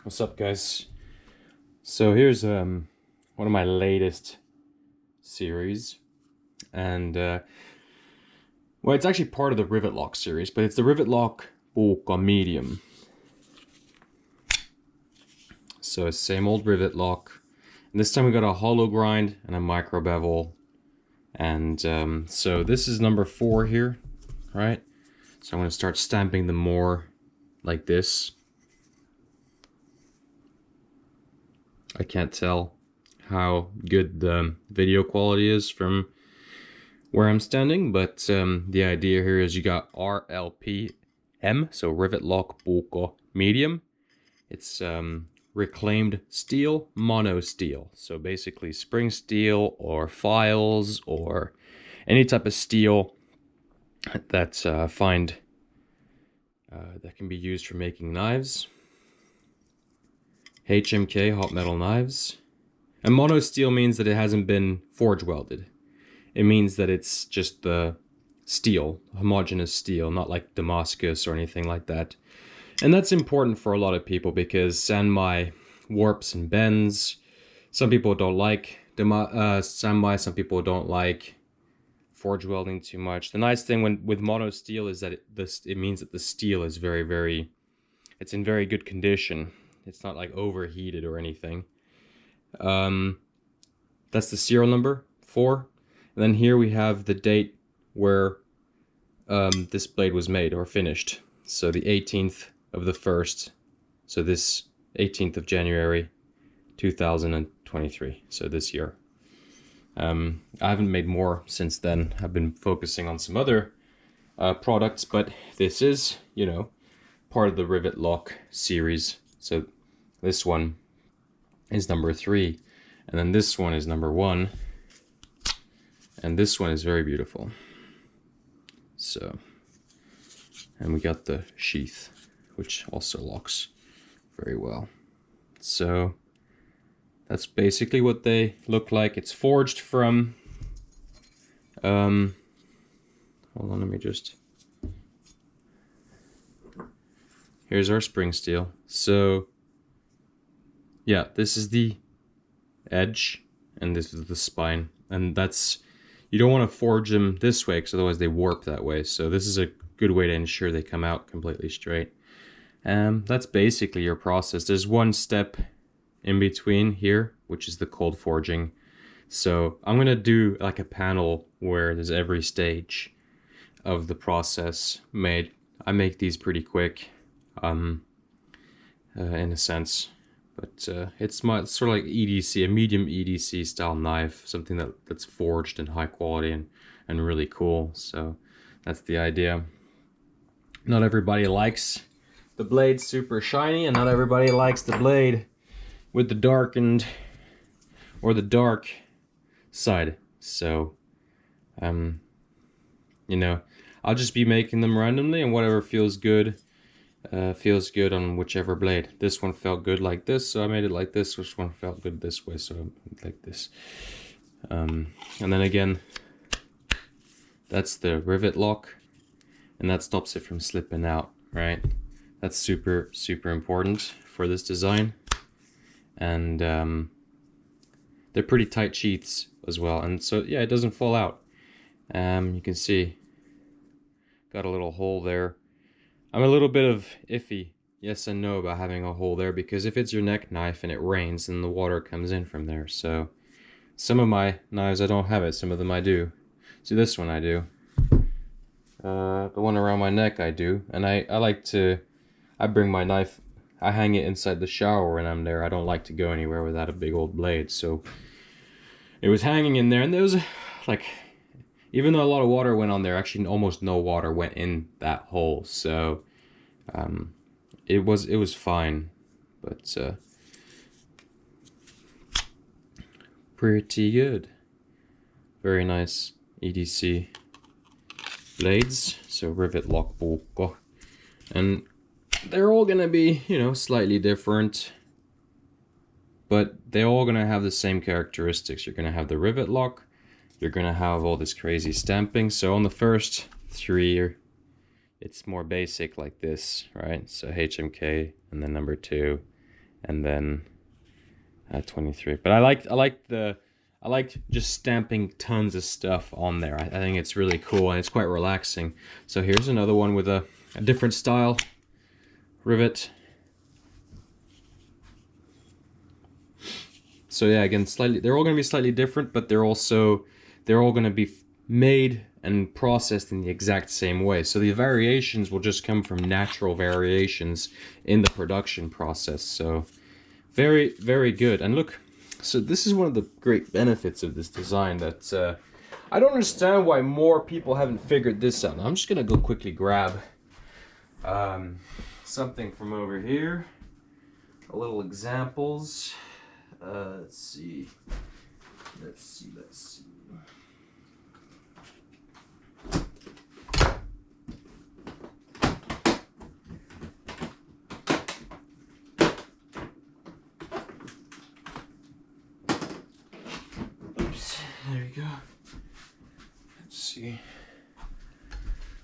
What's up, guys? So here's one of my latest series, and well, it's actually part of the Rivet Lock series, but it's the Rivet Lock Puuko medium. So it's same old Rivet Lock, and this time we got a hollow grind and a micro bevel, and so this is number 4 here, right? So I'm going to start stamping them more like this. I can't tell how good the video quality is from where I'm standing, but the idea here is you got RLPM, so Rivet Lock Puuko medium. It's reclaimed steel, mono steel. So basically spring steel or files or any type of steel that's that can be used for making knives. HMK, hot metal knives. And mono steel means that it hasn't been forge welded. It means that it's just the steel, homogeneous steel, not like Damascus or anything like that. And that's important for a lot of people because sanmai warps and bends. Some people don't like sanmai, some people don't like forge welding too much. The nice thing with mono steel is that it means that the steel is it's in very good condition. It's not like overheated or anything. That's the serial number 4. And then here we have the date where this blade was made or finished. So the 18th of the 1st. So this 18th of January 2023. So this year. I haven't made more since then. I've been focusing on some other products, but this is, part of the Rivet Lock series. So this one is number 3, and then this one is number 1, and this one is very beautiful. So, and we got the sheath, which also locks very well. So that's basically what they look like. It's forged from hold on, let me just, here's our spring steel. So yeah, this is the edge and this is the spine, and you don't want to forge them this way because otherwise they warp that way. So this is a good way to ensure they come out completely straight. That's basically your process. There's one step in between here, which is the cold forging. So I'm gonna do like a panel where there's every stage of the process made. I make these pretty quick, in a sense. But it's sort of like EDC, a medium EDC style knife, something that's forged in high quality and really cool. So that's the idea. Not everybody likes the blade super shiny, and not everybody likes the blade with the darkened or the dark side. So, I'll just be making them randomly, and whatever feels good on whichever blade. This one felt good like this, so I made it like this. This one felt good this way, so I made it like this. And then again, that's the rivet lock, and that stops it from slipping out, right? That's super, super important for this design. And they're pretty tight sheaths as well, and so yeah, it doesn't fall out. You can see, got a little hole there. I'm a little bit of iffy, yes and no, about having a hole there, because if it's your neck knife and it rains, then the water comes in from there. So some of my knives I don't have it, some of them I do. See, this one I do. The one around my neck I do, and I bring my knife, I hang it inside the shower when I'm there. I don't like to go anywhere without a big old blade. So it was hanging in there, and there was like, even though a lot of water went on there, actually almost no water went in that hole. So it was fine, but pretty good. Very nice EDC blades. So Rivet Lock Puuko, and they're all gonna be, slightly different, but they're all gonna have the same characteristics. You're gonna have the rivet lock, you're gonna have all this crazy stamping. So on the first 3, it's more basic like this, right? So HMK, and then number 2 and then 23. But I like just stamping tons of stuff on there. I think it's really cool and it's quite relaxing. So here's another one with a different style rivet. So yeah, again, they're all going to be slightly different, but they're all going to be made and processed in the exact same way. So the variations will just come from natural variations in the production process. So very, very good. And look, so this is one of the great benefits of this design that I don't understand why more people haven't figured this out. Now, I'm just going to go quickly grab something from over here. A little examples. Let's see. Oops, there we go. Let's see.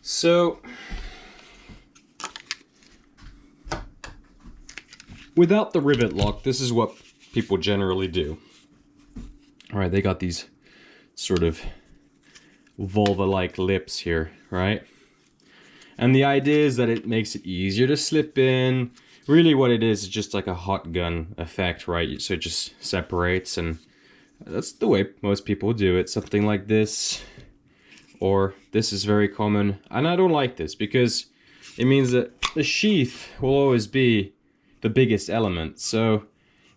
So, without the rivet lock, this is what people generally do. All right, they got these sort of vulva-like lips here, right? And the idea is that it makes it easier to slip in. Really what it is just like a hot gun effect, right? So it just separates, and that's the way most people do it. Something like this, or this is very common. And I don't like this because it means that the sheath will always be the biggest element. So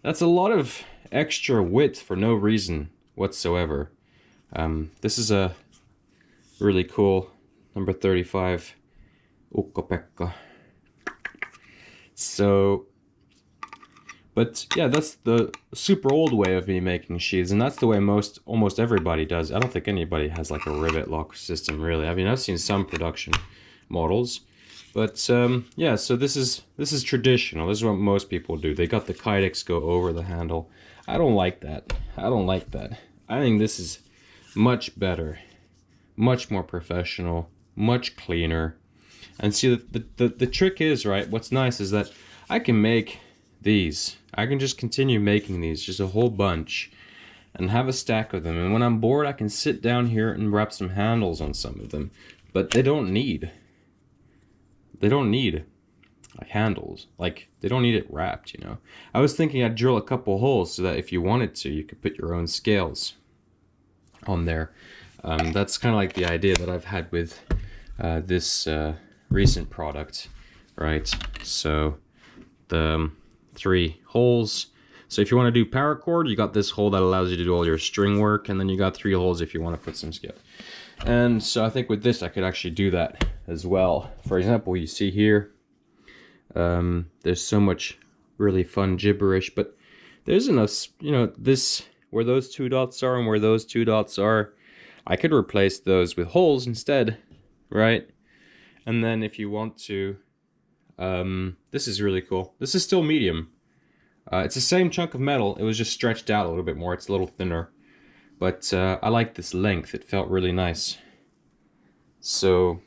that's a lot of extra width for no reason whatsoever. This is a really cool number 35 Puuko. So, but yeah, that's the super old way of me making sheaths, and that's the way almost everybody does. I don't think anybody has like a rivet lock system, really. I mean, I've seen some production models, but yeah. So this is traditional. This is what most people do. They got the kydex go over the handle. I don't like that. I don't like that. I think this is much better, much more professional, much cleaner. And see, the trick is, right, what's nice is that I can make these. I can just continue making these, just a whole bunch, and have a stack of them. And when I'm bored, I can sit down here and wrap some handles on some of them. But they don't need like handles. Like, they don't need it wrapped, you know. I was thinking I'd drill a couple holes so that if you wanted to, you could put your own scales on there. That's kind of like the idea that I've had with this recent product, right? So the 3 holes. So if you want to do paracord, you got this hole that allows you to do all your string work, and then you got 3 holes if you want to put some scale. And so I think with this I could actually do that as well. For example, you see here, there's so much really fun gibberish, but there's enough, you know, this, where those 2 dots are and where those 2 dots are, I could replace those with holes instead, right? And then if you want to, this is really cool. This is still medium. It's the same chunk of metal. It was just stretched out a little bit more. It's a little thinner. But I like this length. It felt really nice. So,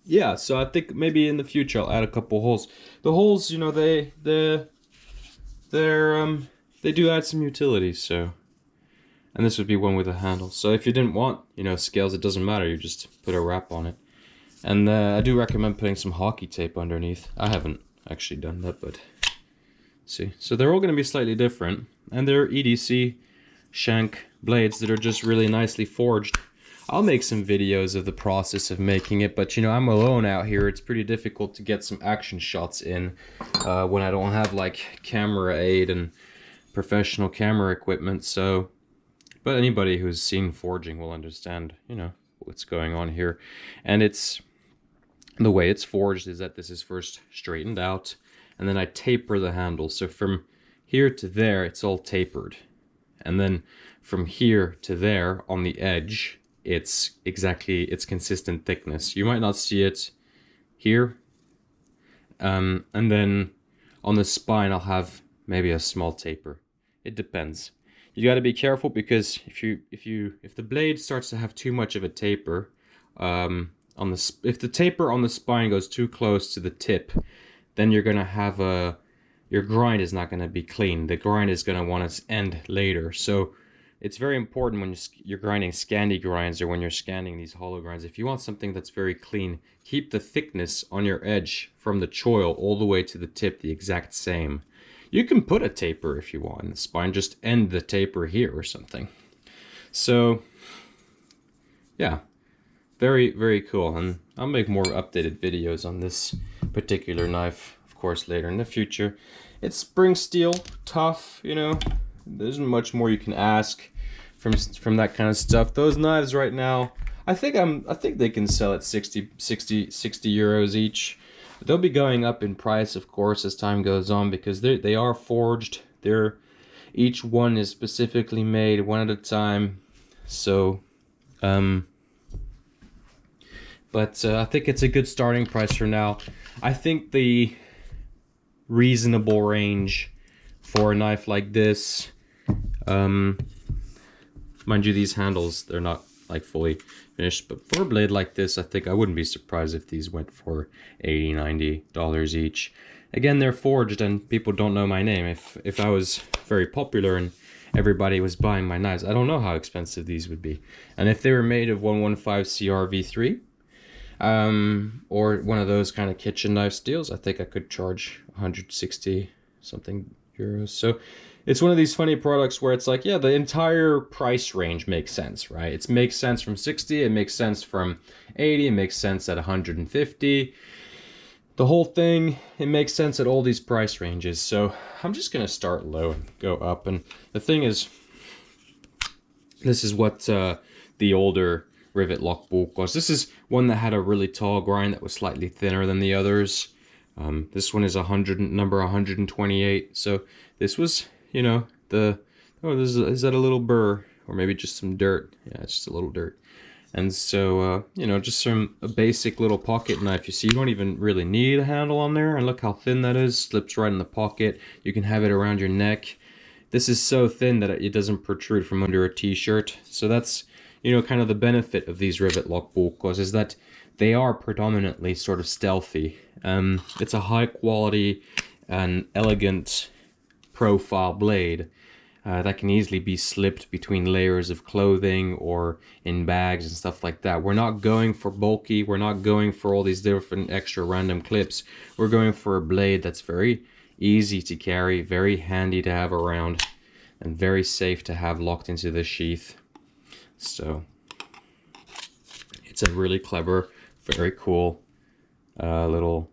yeah. So I think maybe in the future I'll add a couple holes. The holes, you know, they do add some utility. So, and this would be one with a handle. So if you didn't want, you know, scales, it doesn't matter. You just put a wrap on it. And I do recommend putting some hockey tape underneath. I haven't actually done that, but see. So they're all going to be slightly different, and they're EDC shank blades that are just really nicely forged. I'll make some videos of the process of making it, but you know, I'm alone out here. It's pretty difficult to get some action shots in when I don't have like camera aid and professional camera equipment. So, but anybody who's seen forging will understand, you know, what's going on here. And it's the way it's forged is that this is first straightened out, and then I taper the handle. So from here to there, it's all tapered. And then from here to there on the edge, it's exactly its consistent thickness. You might not see it here. And then on the spine, I'll have maybe a small taper. It depends. You got to be careful, because if the blade starts to have too much of a taper, if the taper on the spine goes too close to the tip, then you're gonna have your grind is not going to be clean. The grind is going to want to end later. So it's very important when you're grinding Scandi grinds or when you're scanning these hollow grinds. If you want something that's very clean, keep the thickness on your edge from the choil all the way to the tip the exact same. You can put a taper if you want in the spine, just end the taper here or something. So yeah, very, very cool. And I'll make more updated videos on this particular knife, of course, later in the future. It's spring steel, tough, you know, there isn't much more you can ask from that kind of stuff. Those knives right now, I think they can sell at 60 euros each. They'll be going up in price, of course, as time goes on, because they are forged. Each one is specifically made one at a time. So but I think it's a good starting price for now. I think the reasonable range for a knife like this, mind you, these handles, they're not like fully finished, but for a blade like this, I think I wouldn't be surprised if these went for $80-90 each. Again, they're forged and people don't know my name. If I was very popular and everybody was buying my knives, I don't know how expensive these would be. And if they were made of 115 CR V3, or one of those kind of kitchen knife steels, I think I could charge 160 something euros. So it's one of these funny products where it's like, yeah, the entire price range makes sense, right? It makes sense from 60, it makes sense from 80, it makes sense at 150. The whole thing, it makes sense at all these price ranges. So I'm just gonna start low and go up. And the thing is, this is what the older Rivet lock Puukos. This is one that had a really tall grind that was slightly thinner than the others. This one is number 128. So this was, you know, is that a little burr or maybe just some dirt? Yeah, it's just a little dirt. And so, you know, just a basic little pocket knife. You see, you don't even really need a handle on there. And look how thin that is. Slips right in the pocket. You can have it around your neck. This is so thin that it doesn't protrude from under a t-shirt. So that's, you know, kind of the benefit of these Rivet lock Puukos is that they are predominantly sort of stealthy. It's a high quality and elegant profile blade that can easily be slipped between layers of clothing or in bags and stuff like that. We're not going for bulky, we're not going for all these different extra random clips. We're going for a blade that's very easy to carry, very handy to have around, and very safe to have locked into the sheath. So it's a really clever, very cool little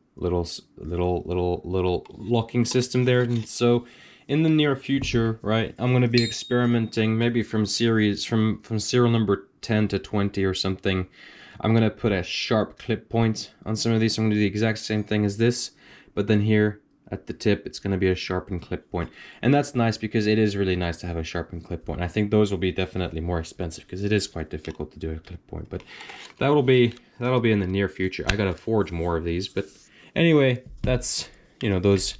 locking system there. And so in the near future, right, I'm going to be experimenting maybe from serial number 10 to 20 or something. I'm going to put a sharp clip point on some of these. So I'm going to do the exact same thing as this, but then here at the tip, it's going to be a sharpened clip point. And that's nice because it is really nice to have a sharpened clip point. I think those will be definitely more expensive because it is quite difficult to do a clip point, but that'll be in the near future. I got to forge more of these, but anyway, that's, you know, those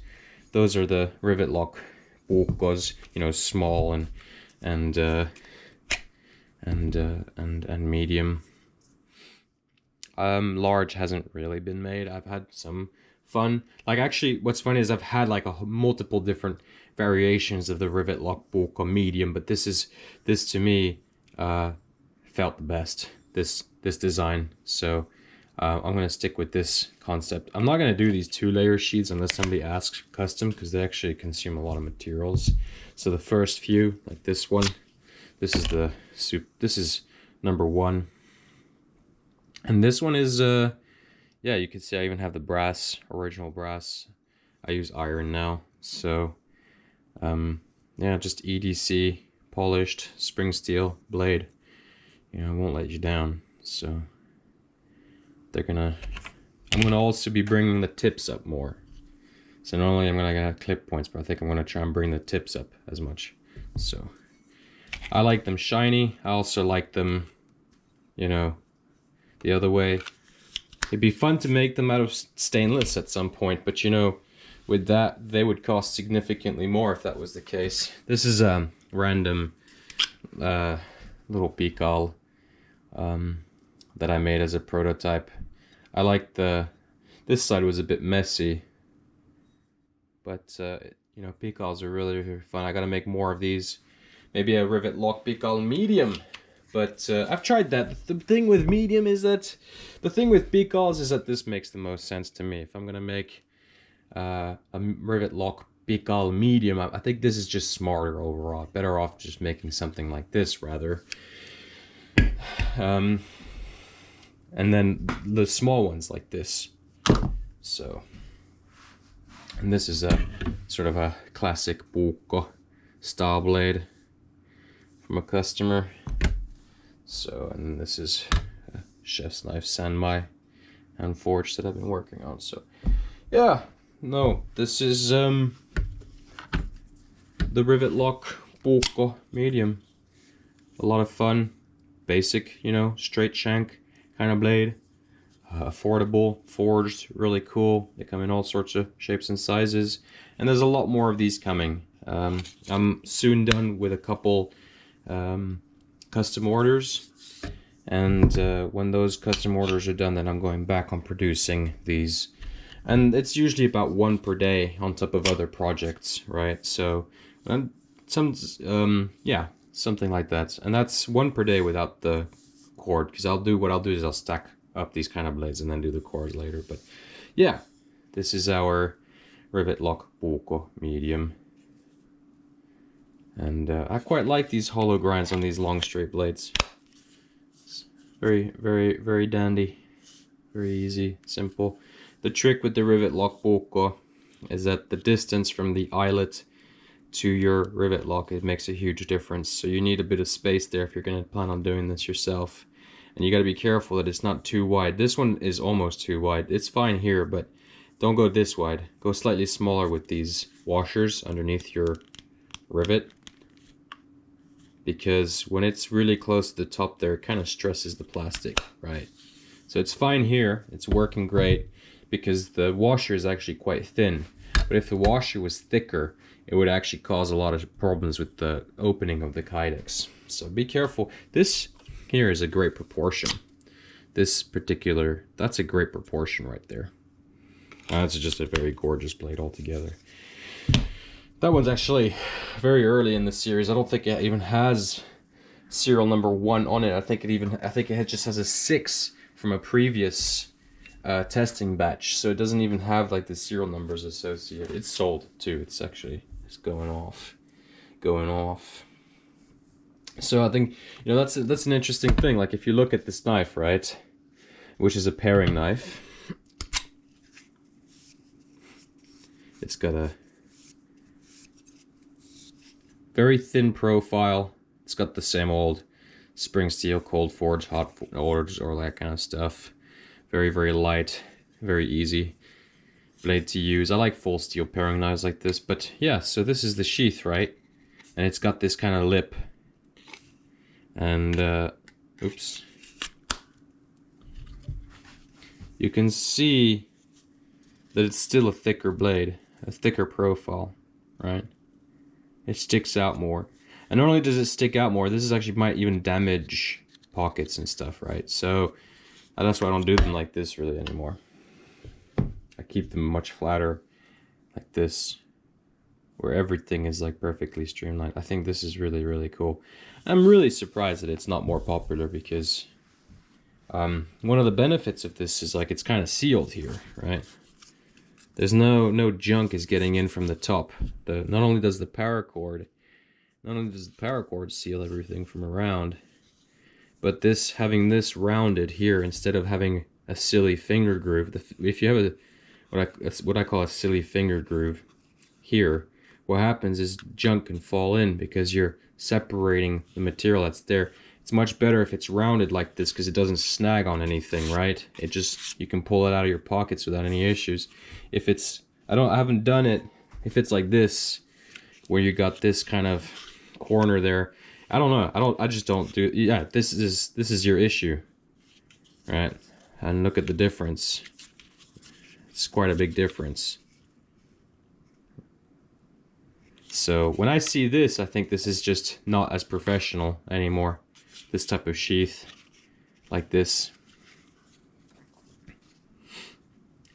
are the Rivet lock Puukos, you know, small and medium. Large hasn't really been made. I've had some fun. Like, actually, what's funny is I've had like multiple different variations of the Rivet lock Puuko medium, but this to me felt the best, this design. So I'm gonna stick with this concept. I'm not gonna do these 2-layer sheets unless somebody asks custom, because they actually consume a lot of materials. So the first few, like this one, this is number 1, and this one is yeah, you can see I even have the original brass. I use iron now. So, yeah, just EDC, polished, spring steel blade. You know, won't let you down. So, I'm gonna also be bringing the tips up more. So not only am I gonna have clip points, but I think I'm gonna try and bring the tips up as much. So, I like them shiny. I also like them, you know, the other way. It'd be fun to make them out of stainless at some point, but you know, with that, they would cost significantly more if that was the case. This is a random little Puuko that I made as a prototype. I like this side was a bit messy. but you know, Puukos are really, really fun. I gotta make more of these. Maybe a Rivet lock Puuko medium. But I've tried that. The thing with medium is that, the thing with Puukos is that this makes the most sense to me. If I'm gonna make a Rivet lock Puuko medium, I think this is just smarter overall. Better off just making something like this rather. And then the small ones like this. So, and this is a sort of a classic Puuko style blade from a customer. So, and this is a chef's knife Sanmai hand forged that I've been working on. So, yeah, no, this is the Rivet lock Puuko medium. A lot of fun, basic, you know, straight shank kind of blade. Affordable, forged, really cool. They come in all sorts of shapes and sizes, and there's a lot more of these coming. I'm soon done with a couple custom orders, and when those custom orders are done, then I'm going back on producing these, and it's usually about one per day on top of other projects, right? So yeah, something like that, and that's one per day without the cord, because what I'll do is I'll stack up these kind of blades and then do the cord later. But yeah, this is our Rivet lock Puuko medium. And I quite like these hollow grinds on these long straight blades. It's very, very, very dandy. Very easy, simple. The trick with the Rivet lock Puuko is that the distance from the eyelet to your rivet lock, it makes a huge difference. So you need a bit of space there if you're going to plan on doing this yourself. And you got to be careful that it's not too wide. This one is almost too wide. It's fine here, but don't go this wide. Go slightly smaller with these washers underneath your rivet, because when it's really close to the top there, it kind of stresses the plastic, right? So it's fine here, it's working great, because the washer is actually quite thin. But if the washer was thicker, it would actually cause a lot of problems with the opening of the kydex. So be careful. This here is a great proportion. This particular, that's a great proportion right there. That's just a very gorgeous blade altogether. That one's actually very early in the series. I don't think it even has serial number 1 on it. I think it just has a 6 from a previous testing batch. So it doesn't even have like the serial numbers associated. It's sold too. It's going off. So I think, you know, that's an interesting thing. Like if you look at this knife, right, which is a paring knife, it's got a very thin profile. It's got the same old spring steel, cold forge, hot forge, all that kind of stuff. Very, very light, very easy blade to use. I like full steel paring knives like this, but yeah, so this is the sheath, right? And it's got this kind of lip. And, oops. You can see that it's still a thicker blade, a thicker profile, right? It sticks out more. And not only does it stick out more, this is actually might even damage pockets and stuff, right? So that's why I don't do them like this really anymore. I keep them much flatter like this, where everything is like perfectly streamlined. I think this is really, really cool. I'm really surprised that it's not more popular, because one of the benefits of this is like it's kind of sealed here, right? There's no junk is getting in from the top. Not only does the paracord seal everything from around, but having this rounded here instead of having a silly finger groove. If you have what I call a silly finger groove here, what happens is junk can fall in because you're separating the material that's there. It's much better if it's rounded like this, because it doesn't snag on anything, right? You can pull it out of your pockets without any issues. If it's, I haven't done it, if it's like this, where you got this kind of corner there, I don't know, I just don't do it. Yeah, this is your issue, right? And look at the difference. It's quite a big difference. So when I see this, I think this is just not as professional anymore. This type of sheath, like this.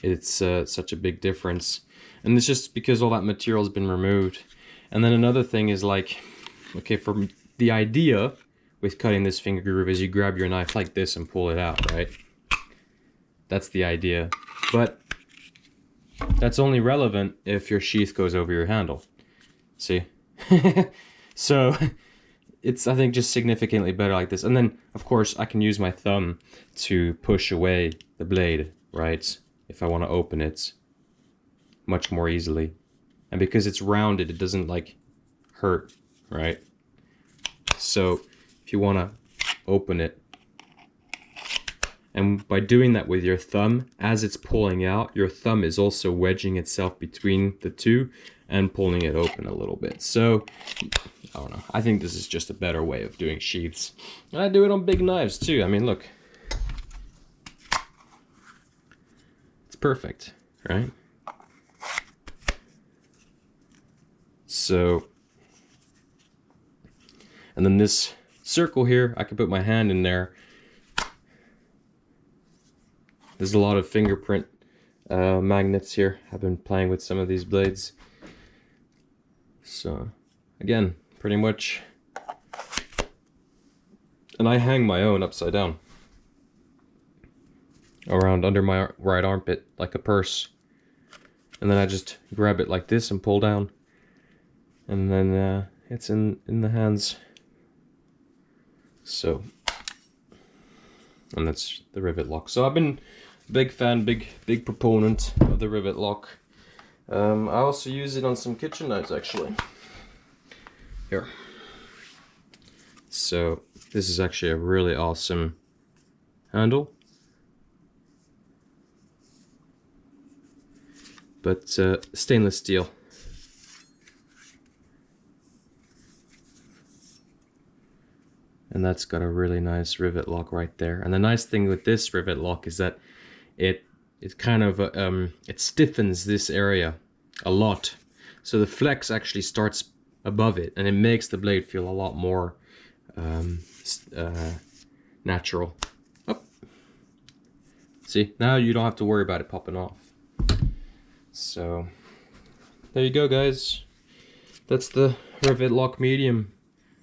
It's such a big difference. And it's just because all that material has been removed. And then another thing is like, okay, for the idea with cutting this finger groove is you grab your knife like this and pull it out, right? That's the idea. But that's only relevant if your sheath goes over your handle. See? So it's, I think, just significantly better like this. And then, of course, I can use my thumb to push away the blade, right? If I want to open it much more easily. And because it's rounded, it doesn't, like, hurt, right? So if you want to open it, and by doing that with your thumb, as it's pulling out, your thumb is also wedging itself between the two and pulling it open a little bit. So, I don't know. I think this is just a better way of doing sheaths. And I do it on big knives too. I mean, look. It's perfect, right? So, and then this circle here, I can put my hand in there. There's a lot of fingerprint magnets here. I've been playing with some of these blades. So, again, pretty much. And I hang my own upside down. Around under my right armpit, like a purse. And then I just grab it like this and pull down. And then it's in the hands. So, and that's the rivet lock. So I've been a big fan, big proponent of the rivet lock. I also use it on some kitchen knives, actually. Here. So this is actually a really awesome handle. But stainless steel. And that's got a really nice rivet lock right there. And the nice thing with this rivet lock is that it kind of it stiffens this area a lot. So the flex actually starts above it, and it makes the blade feel a lot more natural. Oh. See, now you don't have to worry about it popping off. So there you go, guys. That's the rivet lock medium.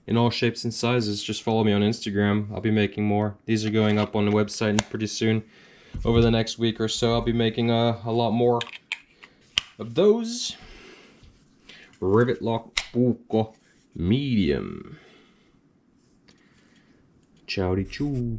In all shapes and sizes. Just follow me on Instagram. I'll be making more. These are going up on the website pretty soon. Over the next week or so, I'll be making a lot more of those. Rivet lock Puuko medium. Chowdy choo.